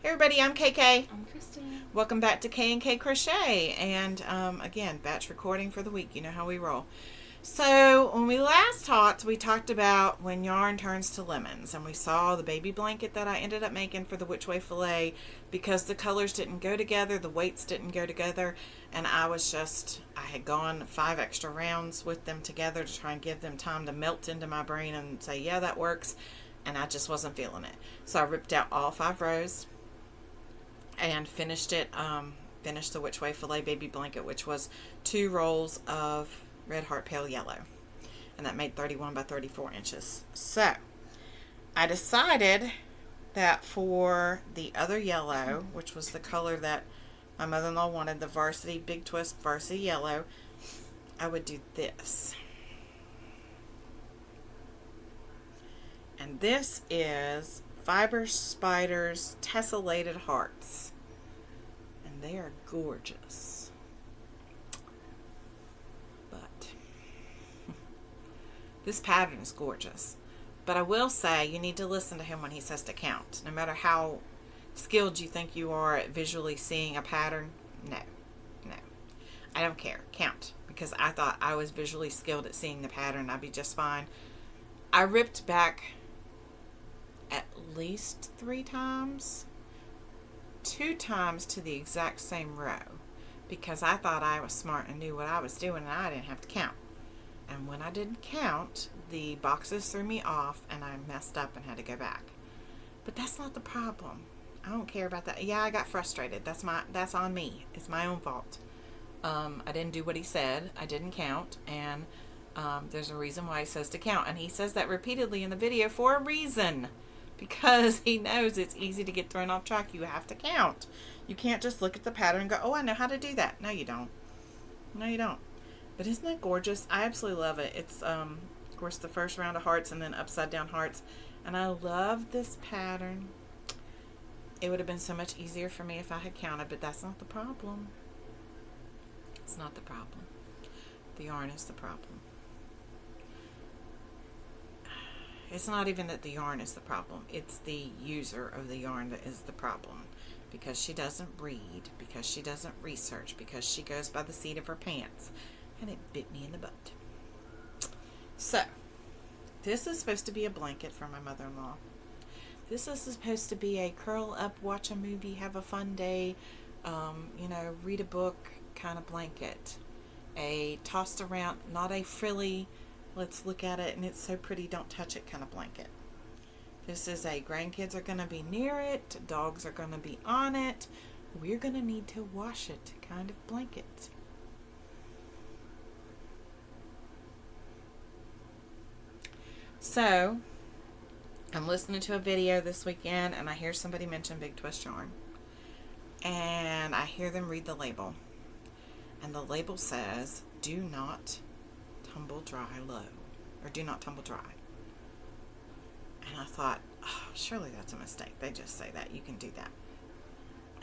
Hey everybody, I'm KK. I'm Kristen. Welcome back to K&K Crochet. And again, batch recording for the week. You know how we roll. So when we last talked, we talked about when yarn turns to lemons. And we saw the baby blanket that I ended up making for the Which Way Filet because the colors didn't go together, the weights didn't go together. And I had gone 5 extra rounds with them together to try and give them time to melt into my brain and say, yeah, that works. And I just wasn't feeling it. So I ripped out all 5 rows and finished the Which Way Filet baby blanket, which was 2 rolls of Red Heart Pale Yellow, and that made 31 by 34 inches. So I decided that for the other yellow, which was the color that my mother-in-law wanted, the Varsity Big Twist Varsity Yellow, I would do this. And this is Fiber Spiders Tessellated Hearts. And they are gorgeous. But this pattern is gorgeous. But I will say you need to listen to him when he says to count. No matter how skilled you think you are at visually seeing a pattern, no. I don't care. Count. Because I thought I was visually skilled at seeing the pattern. I'd be just fine. I ripped back at least 3 times, 2 times to the exact same row, because I thought I was smart and knew what I was doing and I didn't have to count. And when I didn't count, the boxes threw me off and I messed up and had to go back. But that's not the problem. I don't care about that. Yeah, I got frustrated. That's on me. It's my own fault. I didn't do what he said. I didn't count, and there's a reason why he says to count, and he says that repeatedly in the video for a reason. Because he knows it's easy to get thrown off track. You have to count. You can't just look at the pattern and go, oh, I know how to do that. No, you don't. No, you don't. But isn't that gorgeous? I absolutely love it. It's, of course, the first round of hearts and then upside down hearts. And I love this pattern. It would have been so much easier for me if I had counted, but that's not the problem. It's not the problem. The yarn is the problem. It's not even that the yarn is the problem. It's the user of the yarn that is the problem. Because she doesn't read. Because she doesn't research. Because she goes by the seat of her pants. And it bit me in the butt. So, this is supposed to be a blanket for my mother-in-law. This is supposed to be a curl up, watch a movie, have a fun day, read a book kind of blanket. A tossed around, not a frilly, let's look at it and it's so pretty, don't touch it kind of blanket. This is a grandkids are going to be near it, dogs are going to be on it, we're going to need to wash it kind of blanket. So, I'm listening to a video this weekend and I hear somebody mention Big Twist yarn. And I hear them read the label. And the label says, do not tumble dry low, or do not tumble dry. And I thought, oh, surely that's a mistake. They just say that. You can do that.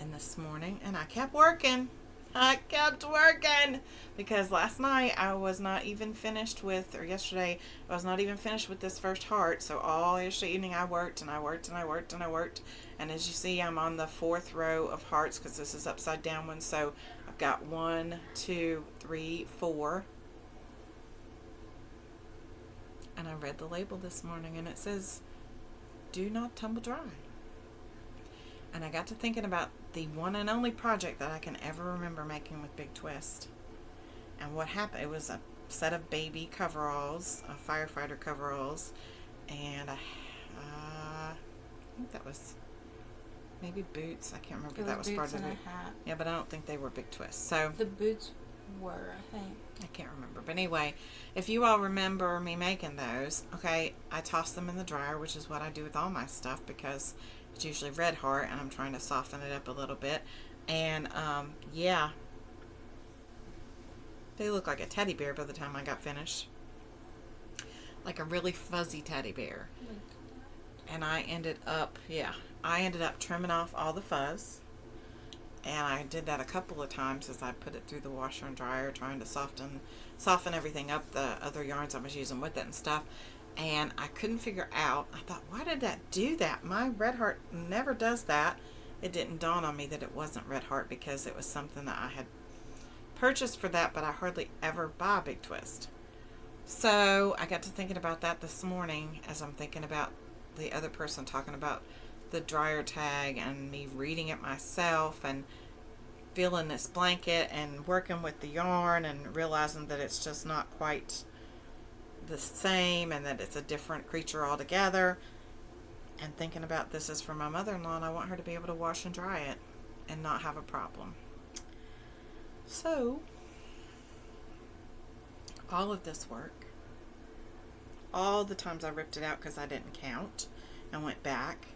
And this morning, and I kept working. Because last night I was not even finished with, or yesterday, I was not even finished with this first heart. So all yesterday evening I worked. And as you see, I'm on the 4th row of hearts because this is upside down one. So I've got 1, 2, 3, 4. And I read the label this morning and it says, do not tumble dry. And I got to thinking about the one and only project that I can ever remember making with Big Twist. And what happened, it was a set of baby coveralls, firefighter coveralls, and I think that was maybe boots. I can't remember if that was part of the boot. Yeah, but I don't think they were Big Twist. So the boots were, I think. I can't remember. But anyway, if you all remember me making those, okay, I toss them in the dryer, which is what I do with all my stuff because it's usually red heart and I'm trying to soften it up a little bit. And, yeah, they look like a teddy bear by the time I got finished. Like a really fuzzy teddy bear. And I ended up trimming off all the fuzz. And I did that a couple of times as I put it through the washer and dryer, trying to soften everything up, the other yarns I was using with it and stuff. And I couldn't figure out, I thought, why did that do that? My Red Heart never does that. it didn't dawn on me that it wasn't Red Heart because it was something that I had purchased for that, but I hardly ever buy Big Twist. So I got to thinking about that this morning as I'm thinking about the other person talking about the dryer tag and me reading it myself and feeling this blanket and working with the yarn and realizing that it's just not quite the same and that it's a different creature altogether, and thinking about this is for my mother-in-law and I want her to be able to wash and dry it and not have a problem. So all of this work, all the times I ripped it out because I didn't count and went back,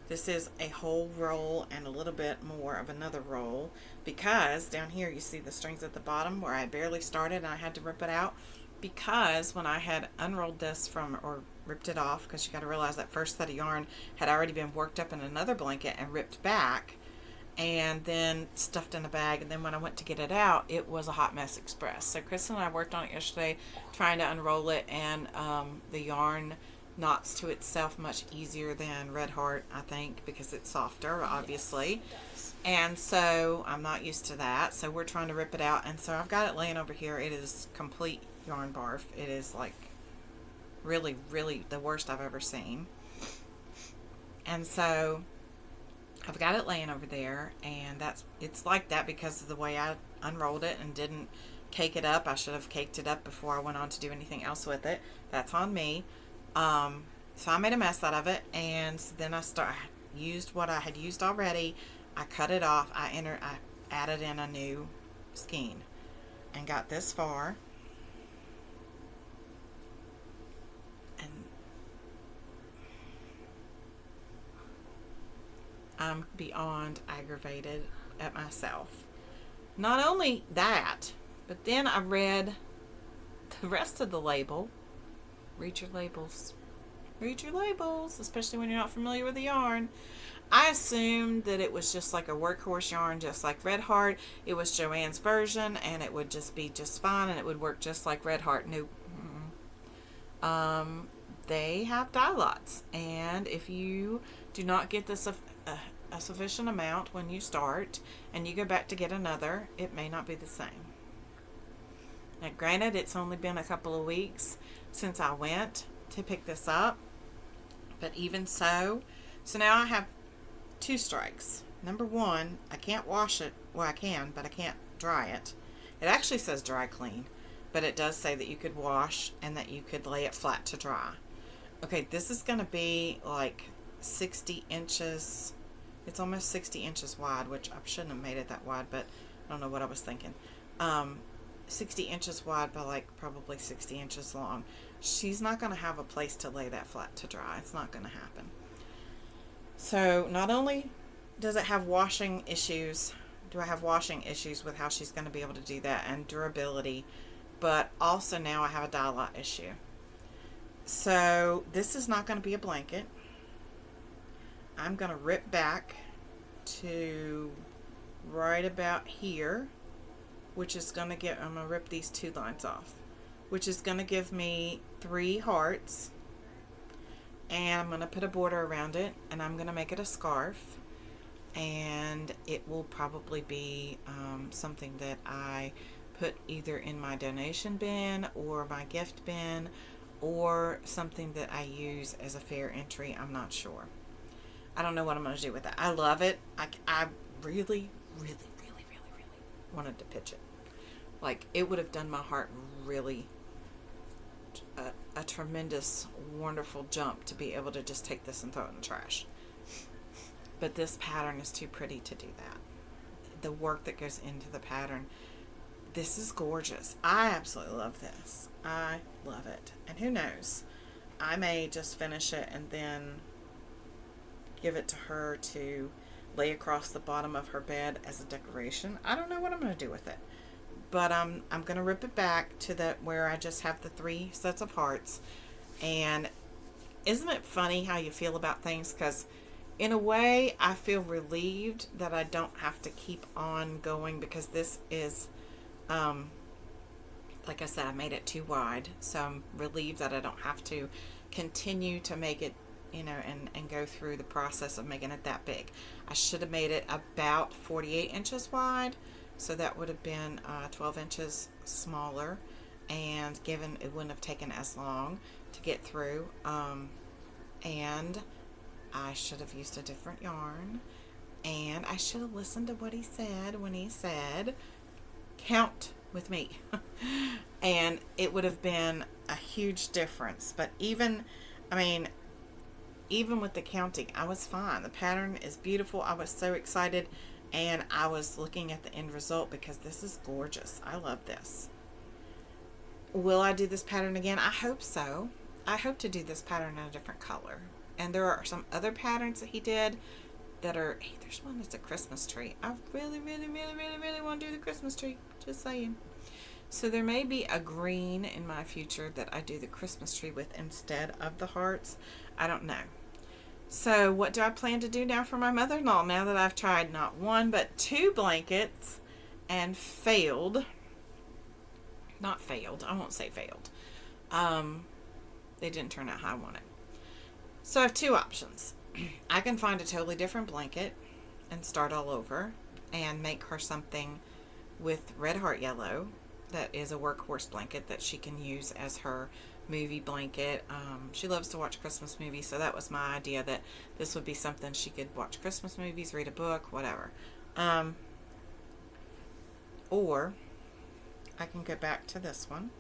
this is a whole roll and a little bit more of another roll, because down here you see the strings at the bottom where I barely started and I had to rip it out, because when I had unrolled this from, or ripped it off, because you got to realize that first set of yarn had already been worked up in another blanket and ripped back and then stuffed in a bag, and then when I went to get it out, it was a hot mess express. So Kristen and I worked on it yesterday trying to unroll it, and the yarn knots to itself much easier than Red Heart, I think, because it's softer, obviously. Yes, And so I'm not used to that, so we're trying to rip it out, and so I've got it laying over here. It is complete yarn barf. It is like really, really the worst I've ever seen. And so I've got it laying over there, and it's like that because of the way I unrolled it and didn't cake it up. I should have caked it up before I went on to do anything else with it. That's on me. So I made a mess out of it, and then I used what I had used already. I cut it off. I added in a new skein and got this far. And I'm beyond aggravated at myself. Not only that, but then I read the rest of the label. Read your labels. Read your labels, especially when you're not familiar with the yarn. I assumed that it was just like a workhorse yarn, just like Red Heart. It was Joann's version, and it would just be just fine, and it would work just like Red Heart. Nope. They have dye lots, and if you do not get this a sufficient amount when you start, and you go back to get another, it may not be the same. Now, granted, it's only been a couple of weeks since I went to pick this up, but even so now I have two strikes. Number one, I can't wash it. Well, I can, but I can't dry it. It actually says dry clean, but it does say that you could wash and that you could lay it flat to dry. Okay, this is going to be like 60 inches. It's almost 60 inches wide, which I shouldn't have made it that wide, but I don't know what I was thinking. 60 inches wide by like probably 60 inches long. She's not going to have a place to lay that flat to dry. It's not going to happen. So not only does it have washing issues, do I have washing issues with how she's going to be able to do that and durability, but also now I have a dye lot issue. So this is not going to be a blanket. I'm going to rip back to right about here, which is going to get, I'm going to rip these two lines off, which is going to give me 3 hearts, and I'm going to put a border around it, and I'm going to make it a scarf, and it will probably be something that I put either in my donation bin or my gift bin, or something that I use as a fair entry. I'm not sure. I don't know what I'm going to do with it. I love it. I really, really, really, really, really wanted to pitch it. Like, it would have done my heart really a tremendous, wonderful jump to be able to just take this and throw it in the trash. But this pattern is too pretty to do that. The work that goes into the pattern. This is gorgeous. I absolutely love this. I love it. And who knows? I may just finish it and then give it to her to lay across the bottom of her bed as a decoration. I don't know what I'm going to do with it. But I'm going to rip it back to where I just have the 3 sets of hearts. And isn't it funny how you feel about things? Because in a way, I feel relieved that I don't have to keep on going, because this is, like I said, I made it too wide. So I'm relieved that I don't have to continue to make it and go through the process of making it that big. I should have made it about 48 inches wide, so that would have been 12 inches smaller, and given it wouldn't have taken as long to get through. And I should have used a different yarn, and I should have listened to what he said when he said, count with me. And it would have been a huge difference. But even with the counting, I was fine. The pattern is beautiful. I was so excited, and I was looking at the end result because this is gorgeous. I love this. Will I do this pattern again? I hope so. I hope to do this pattern in a different color. And there are some other patterns that he did that are, hey, there's one that's a Christmas tree. I really, really, really, really, really want to do the Christmas tree. Just saying. So there may be a green in my future that I do the Christmas tree with instead of the hearts. I don't know. So what do I plan to do now for my mother-in-law, now that I've tried not one but two blankets and failed? Not failed. I won't say failed. They didn't turn out how I wanted. So I have two options. I can find a totally different blanket and start all over and make her something with red heart yellow that is a workhorse blanket that she can use as her movie blanket. She loves to watch Christmas movies, so that was my idea, that this would be something she could watch Christmas movies, read a book, whatever. Or I can go back to this one,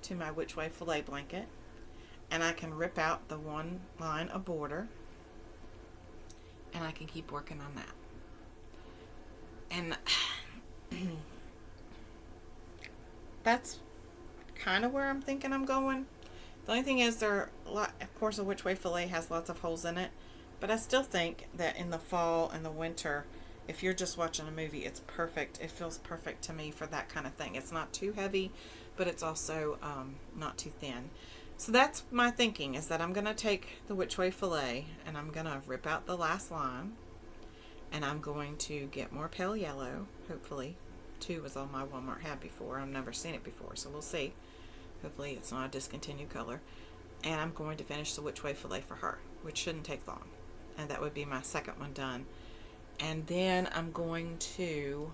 to my Which Way Filet blanket, and I can rip out the one line of border, and I can keep working on that. And that's kind of where I'm thinking I'm going. The only thing is, of course, a Which Way Filet has lots of holes in it, but I still think that in the fall and the winter, if you're just watching a movie, it's perfect. It feels perfect to me for that kind of thing. It's not too heavy, but it's also not too thin. So that's my thinking, is that I'm going to take the Which Way Filet and I'm going to rip out the last line, and I'm going to get more pale yellow, hopefully. 2 was all my Walmart had before. I've never seen it before, so we'll see. Hopefully it's not a discontinued color. And I'm going to finish the Which Way Filet for her, which shouldn't take long. And that would be my second one done. And then I'm going to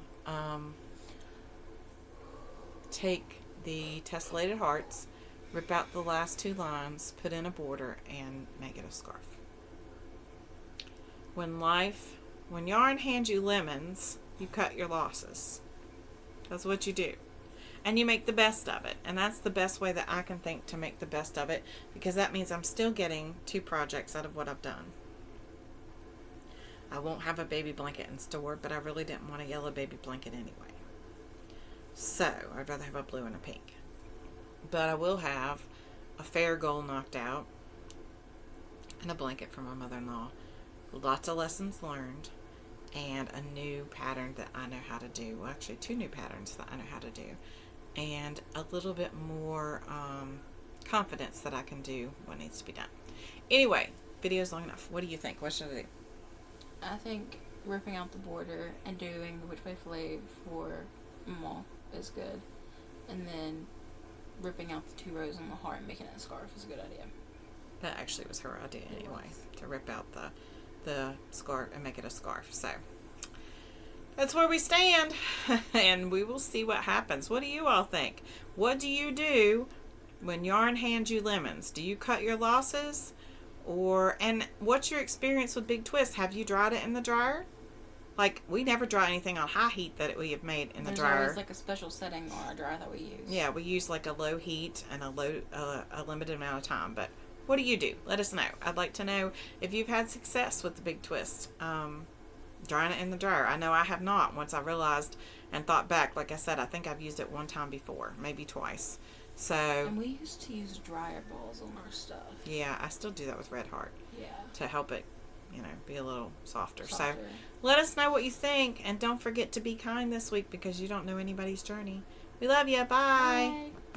take the tessellated hearts, rip out the last 2 lines, put in a border, and make it a scarf. When yarn hands you lemons, you cut your losses. That's what you do. And you make the best of it. And that's the best way that I can think to make the best of it, because that means I'm still getting 2 projects out of what I've done. I won't have a baby blanket in store, but I really didn't want a yellow baby blanket anyway. So I'd rather have a blue and a pink. But I will have a fair gold knocked out and a blanket for my mother-in-law. Lots of lessons learned, and a new pattern that I know how to do. Well, actually 2 new patterns that I know how to do, and a little bit more confidence that I can do what needs to be done. Anyway, video's long enough. What do you think? What should I do? I think ripping out the border and doing the Which Way Filet for Mama is good. And then ripping out the 2 rows on the heart and making it a scarf is a good idea. That actually was her idea anyway, to rip out the scarf and make it a scarf. So that's where we stand, and we will see what happens. What do you all think? What do you do when yarn hands you lemons? Do you cut your losses? And what's your experience with Big Twist? Have you dried it in the dryer? Like, we never dry anything on high heat that we have made in the dryer. There's always like a special setting on our dryer that we use. Yeah, we use like a low heat and a limited amount of time. But what do you do? Let us know. I'd like to know if you've had success with the Big Twist. Drying it in the dryer. I know I have not. Once I realized and thought back, like I said, I think I've used it 1 time before, maybe twice. So, and we used to use dryer balls on our stuff. Yeah, I still do that with Red Heart. Yeah. To help it, be a little softer. So, let us know what you think, and don't forget to be kind this week, because you don't know anybody's journey. We love you. Bye. Bye.